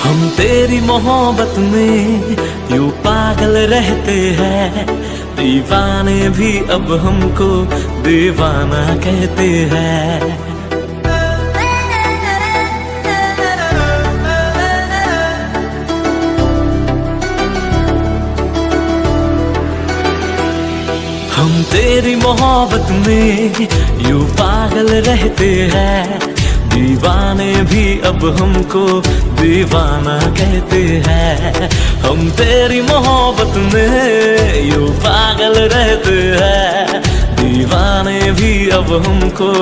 हम तेरी मोहब्बत में यूं पागल रहते हैं, दीवाने भी अब हमको दीवाना कहते हैं। हम तेरी मोहब्बत में यूं पागल रहते हैं, दीवाने भी अब हमको दीवाना कहते हैं। हम तेरी मोहब्बत में यूं पागल रहते हैं, दीवाने भी अब हमको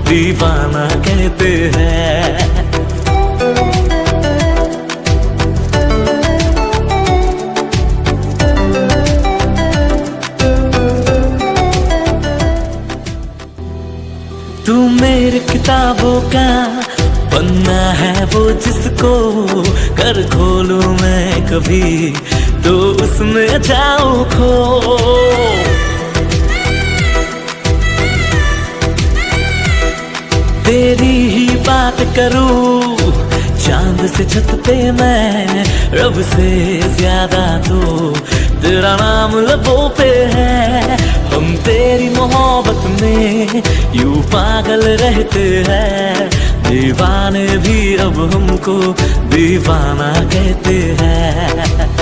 दीवाना कहते हैं। तू मेरी किताबों का पन्ना है वो जिसको कर खोलूं मैं कभी तो उसमें जाऊं खो। तेरी ही बात करूं चांद से छत पे मैं, रब से ज्यादा तो तेरा नाम लबों पे है। हम तेरी मोहब्बत में यूं पागल रहते हैं, दीवाने भी अब हमको दीवाना कहते हैं।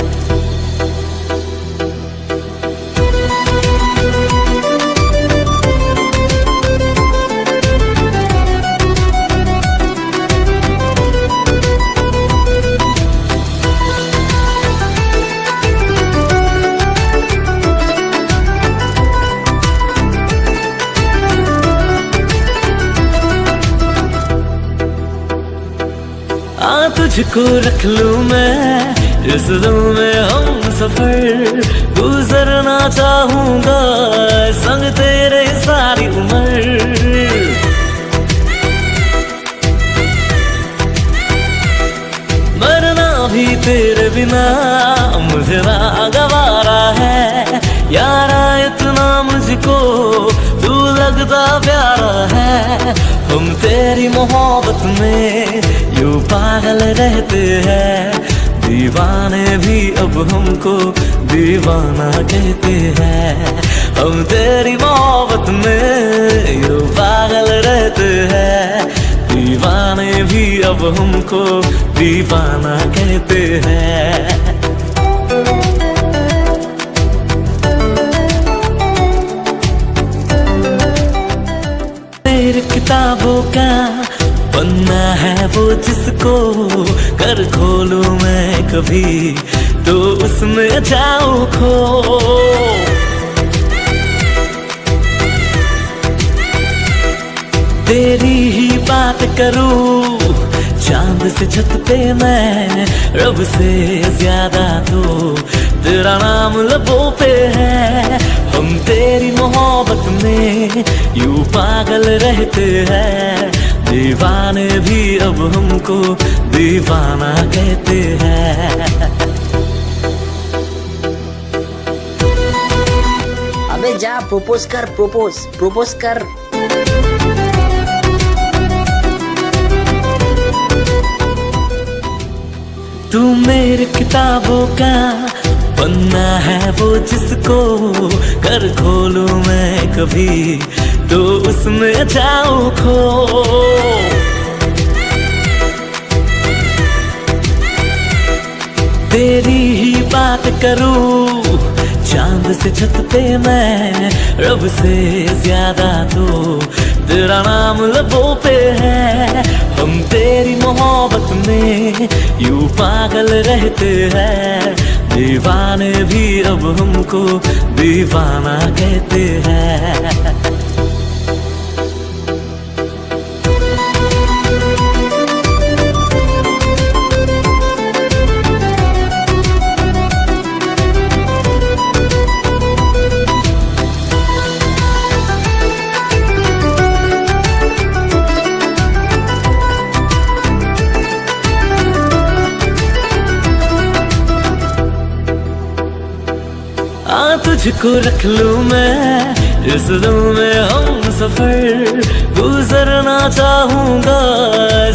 तुझको रख लूं मैं इस दिल में हम सफर, गुजरना चाहूंगा संग तेरे सारी उम्र। मरना भी तेरे बिना मुझे नागवारा है, यारा इतना मुझको तू लगता प्यारा है। हम तेरी मोहब्बत में यूं पागल रहते हैं, दीवाने भी अब हमको दीवाना कहते हैं। हम तेरी मोहब्बत में यूं पागल रहते हैं, दीवाने भी अब हमको दीवाना कहते हैं। किताबों का पन्ना है वो जिसको कर खोलूं मैं कभी तो उसमें जाऊं खो। तेरी ही बात करूं चांद से छत पे मैं, रब से ज्यादा तो तेरा नाम लबों पे है। हम तेरी मोहब्बत में यूं पागल रहते हैं, दीवाने भी अब हमको दीवाना कहते हैं। अबे जा प्रपोज कर, प्रपोज कर। तू मेरी किताबों का पन्ना है वो जिसको कर खोलूं मैं कभी तो उसमें जाऊं खो। तेरी ही बात करूं चांद से छत पे मैं, रब से ज्यादा तो तेरा नाम लबों पे है। हम तेरी मोहब्बत में यूं पागल रहते हैं, दीवाने भी अब हमको दीवाना कहते हैं। तुझको रख लूं मैं इस दिल में हम सफर, गुजरना चाहूंगा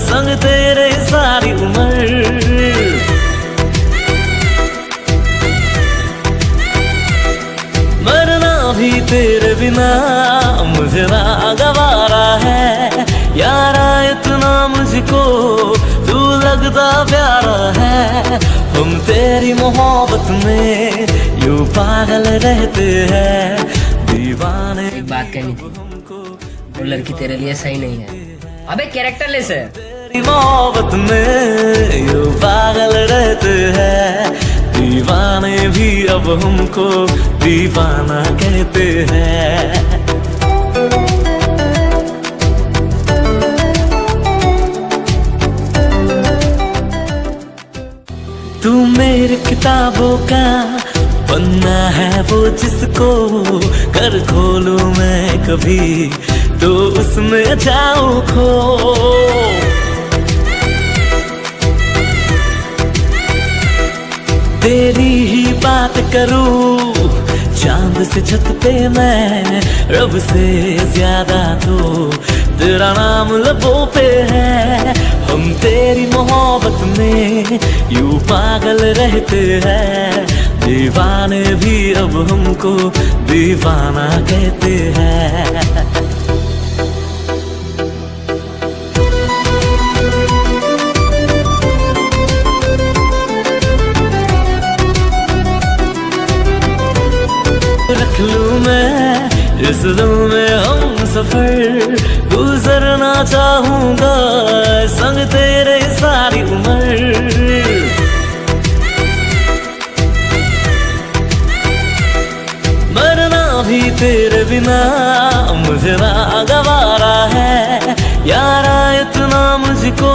संग तेरे सारी उम्र। तेरे बिना मुझे ना गवारा है यारा, इतना मुझको तू लगता प्यारा है। हम तेरी मोहब्बत में यूं पागल रहते हैं, दीवाने। एक बात कहनी थी, वो लड़की तेरे लिए सही नहीं है। अबे कैरेक्टरलेस है। तेरी मोहब्बत में यूं पागल रहते हैं, दीवाने भी अब हमको दीवाना कहते हैं। तू मेरी किताबों का पन्ना है वो, जिसको कर खोलूं मैं कभी तो उसमें जाऊं खो। तेरी ही बात करूं चांद से छत पे मैं, रब से ज्यादा तो तेरा नाम लबों पे है। हम तेरी मोहब्बत में यूं पागल रहते हैं, दीवाने भी अब हमको दीवाना कहते हैं। रख लूं मैं इस दिल में हम सफर, गुजरना चाहूंगा संग तेरे सारी उम्र। मरना भी तेरे बिना मुझे ना गवारा है यारा, इतना मुझको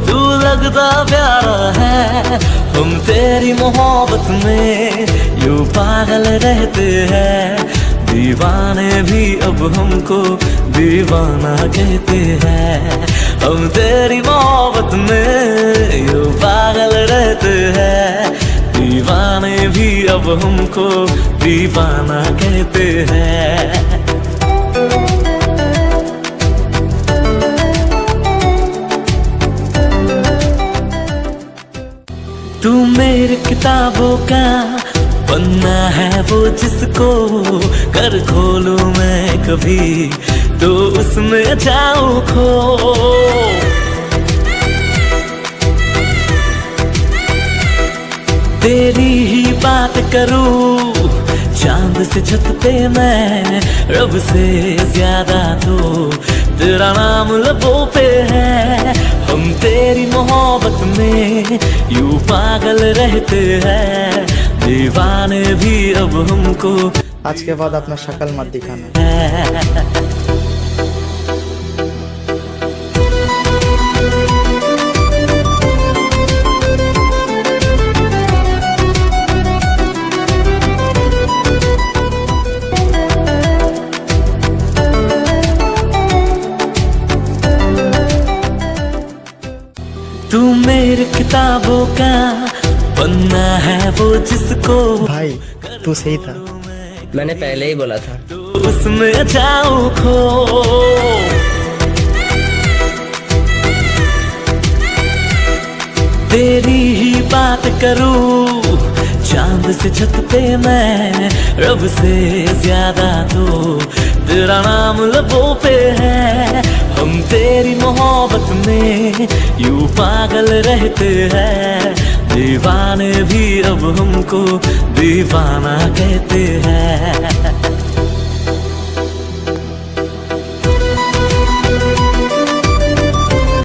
तू लगता प्यारा है। हम तेरी मोहब्बत में यूं पागल रहते हैं, दीवाने भी अब हमको दीवाना कहते हैं। हम तेरी मोहब्बत में यूं पागल रहते हैं, दीवाने भी अब हमको दीवाना कहते हैं। तू मेरी किताबों का पन्ना है वो, जिसको कर खोलूं मैं कभी तो उसमें जाऊं खो। तेरी ही बात करूं चांद से छत पे मैं, रब से ज्यादा तो तेरा नाम लबों पे है। हम तेरी मोहब्बत में यूं पागल रहते हैं, दीवाने भी अब हमको। आज के बाद अपना शक्ल मत दिखाना। तू मेरी किताबों का पन्ना है वो, जिसको भाई तू सही था। मैंने पहले ही बोला था। तो उसमें जाऊं खो। तेरी ही बात करूं चांद से छत पे मैं, रब से ज्यादा तो तेरा नाम लबों पे है। हम तेरी मोहब्बत में यूं पागल रहते हैं, दीवाने भी अब हमको दीवाना कहते हैं।